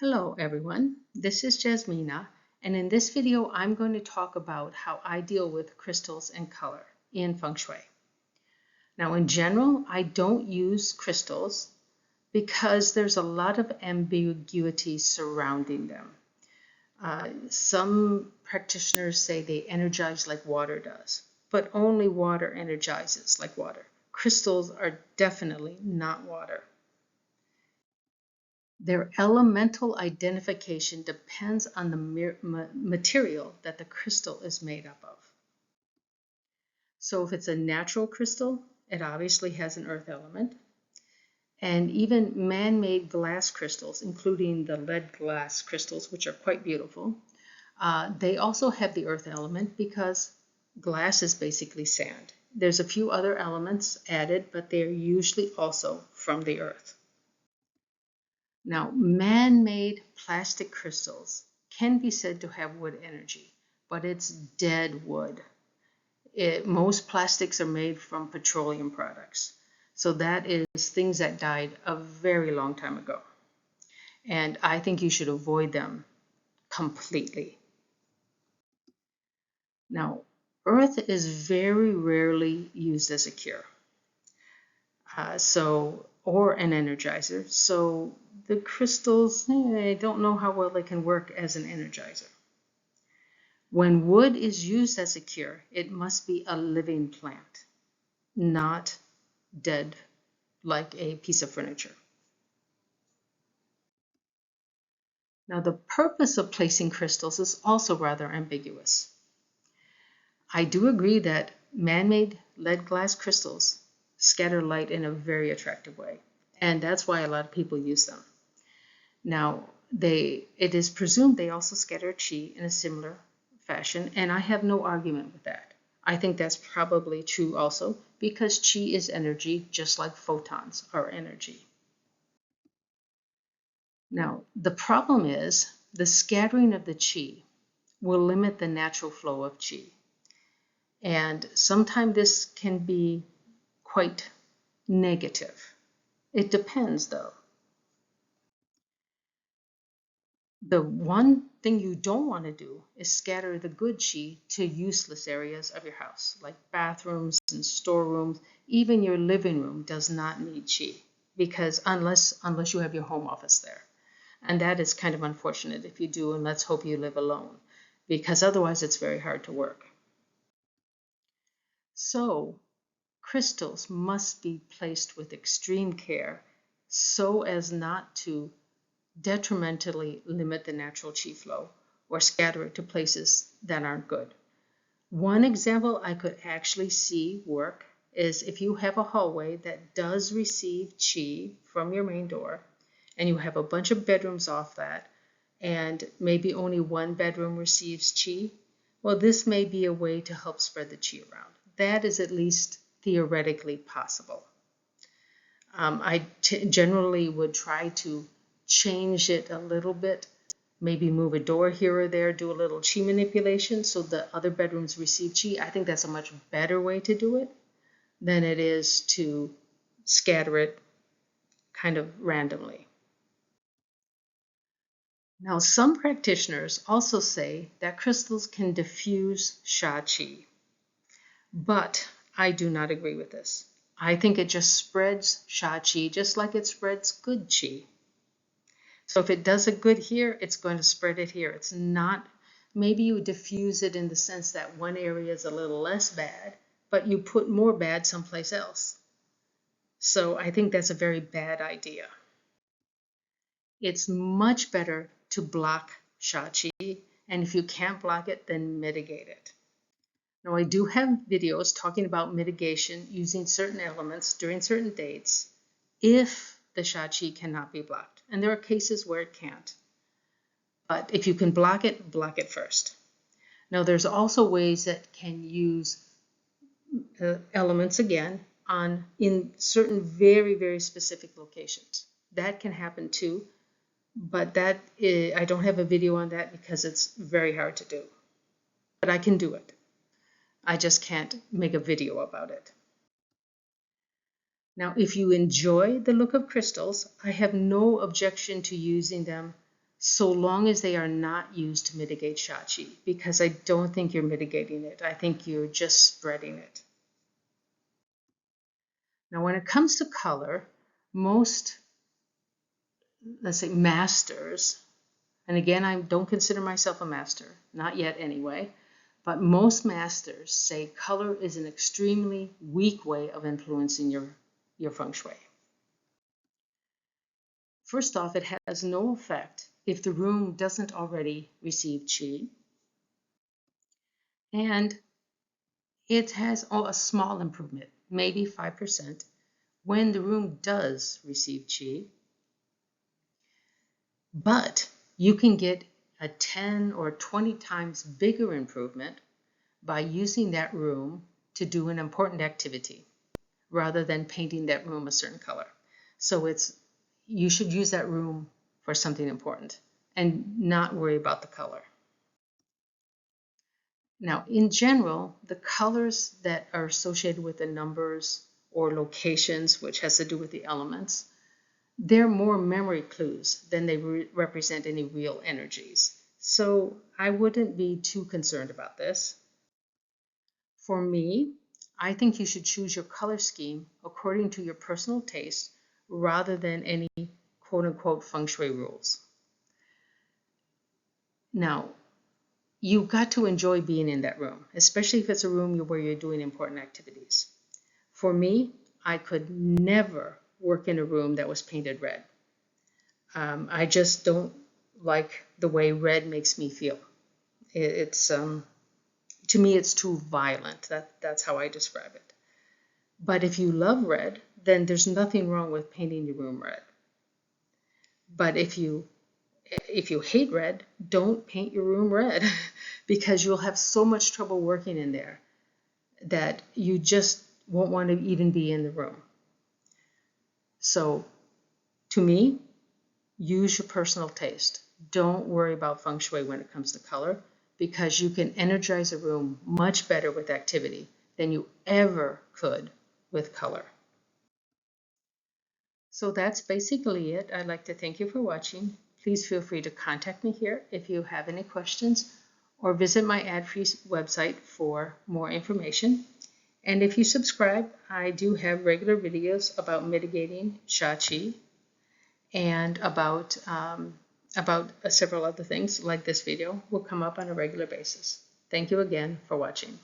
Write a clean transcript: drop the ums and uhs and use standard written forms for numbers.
Hello everyone, this is Jasmina, and in this video I'm going to talk about how I deal with crystals and color in Feng Shui. Now in general, I don't use crystals because there's a lot of ambiguity surrounding them. Some practitioners say they energize like water does, but only water energizes like water. Crystals are definitely not water. Their elemental identification depends on the material that the crystal is made up of. So if it's a natural crystal, it obviously has an earth element. And even man-made glass crystals, including the lead glass crystals, which are quite beautiful, they also have the earth element because glass is basically sand. There's a few other elements added, but they're usually also from the earth. Now, man-made plastic crystals can be said to have wood energy, but it's dead wood. Most plastics are made from petroleum products. So that is things that died a very long time ago. And I think you should avoid them completely. Now, earth is very rarely used as a cure. Or an energizer. So the crystals, I don't know how well they can work as an energizer. When wood is used as a cure, it must be a living plant, not dead like a piece of furniture. Now, the purpose of placing crystals is also rather ambiguous. I do agree that man-made lead glass crystals scatter light in a very attractive way, and that's why a lot of people use them. Now, it is presumed they also scatter qi in a similar fashion, and I have no argument with that. I think that's probably true also because qi is energy, just like photons are energy. Now, the problem is the scattering of the qi will limit the natural flow of qi. And sometimes this can be quite negative. It depends, though. The one thing you don't want to do is scatter the good qi to useless areas of your house, like bathrooms and storerooms. Even your living room does not need qi, because unless you have your home office there. And that is kind of unfortunate if you do, and let's hope you live alone, because otherwise it's very hard to work. So crystals must be placed with extreme care so as not to detrimentally limit the natural qi flow or scatter it to places that aren't good. One example I could actually see work is if you have a hallway that does receive qi from your main door and you have a bunch of bedrooms off that and maybe only one bedroom receives qi, well, this may be a way to help spread the qi around. That is at least theoretically possible. I generally would try to change it a little bit, maybe move a door here or there, do a little qi manipulation so the other bedrooms receive qi. I think that's a much better way to do it than it is to scatter it kind of randomly. Now, some practitioners also say that crystals can diffuse sha qi, but I do not agree with this. I think it just spreads sha qi just like it spreads good qi. So if it does it good here, it's going to spread it here. It's not, maybe you diffuse it in the sense that one area is a little less bad, but you put more bad someplace else. So I think that's a very bad idea. It's much better to block sha qi, and if you can't block it, then mitigate it. Now, I do have videos talking about mitigation using certain elements during certain dates if the sha qi cannot be blocked. And there are cases where it can't. But if you can block it first. Now, there's also ways that can use elements again in certain very, very specific locations. That can happen too, but I don't have a video on that because it's very hard to do. But I can do it. I just can't make a video about it. Now, if you enjoy the look of crystals, I have no objection to using them so long as they are not used to mitigate Shachi, because I don't think you're mitigating it. I think you're just spreading it. Now, when it comes to color, most, let's say, masters, and again, I don't consider myself a master, not yet anyway, but most masters say color is an extremely weak way of influencing your Feng Shui. First off, it has no effect if the room doesn't already receive qi, and it has a small improvement, maybe 5%, when the room does receive qi. But you can get a 10 or 20 times bigger improvement by using that room to do an important activity rather than painting that room a certain color. So you should use that room for something important and not worry about the color. Now, in general, the colors that are associated with the numbers or locations, which has to do with the elements, they're more memory clues than they represent any real energies. So I wouldn't be too concerned about this. For me, I think you should choose your color scheme according to your personal taste rather than any quote-unquote feng shui rules. Now, you've got to enjoy being in that room, especially if it's a room where you're doing important activities. For me, I could never work in a room that was painted red. I just don't like the way red makes me feel. To me, it's too violent. That's how I describe it. But if you love red, then there's nothing wrong with painting your room red. But if you hate red, don't paint your room red because you'll have so much trouble working in there that you just won't want to even be in the room. So to me, use your personal taste. Don't worry about feng shui when it comes to color because you can energize a room much better with activity than you ever could with color. So that's basically it. I'd like to thank you for watching. Please feel free to contact me here if you have any questions or visit my ad-free website for more information. And if you subscribe, I do have regular videos about mitigating Shachi and about several other things like this video will come up on a regular basis. Thank you again for watching.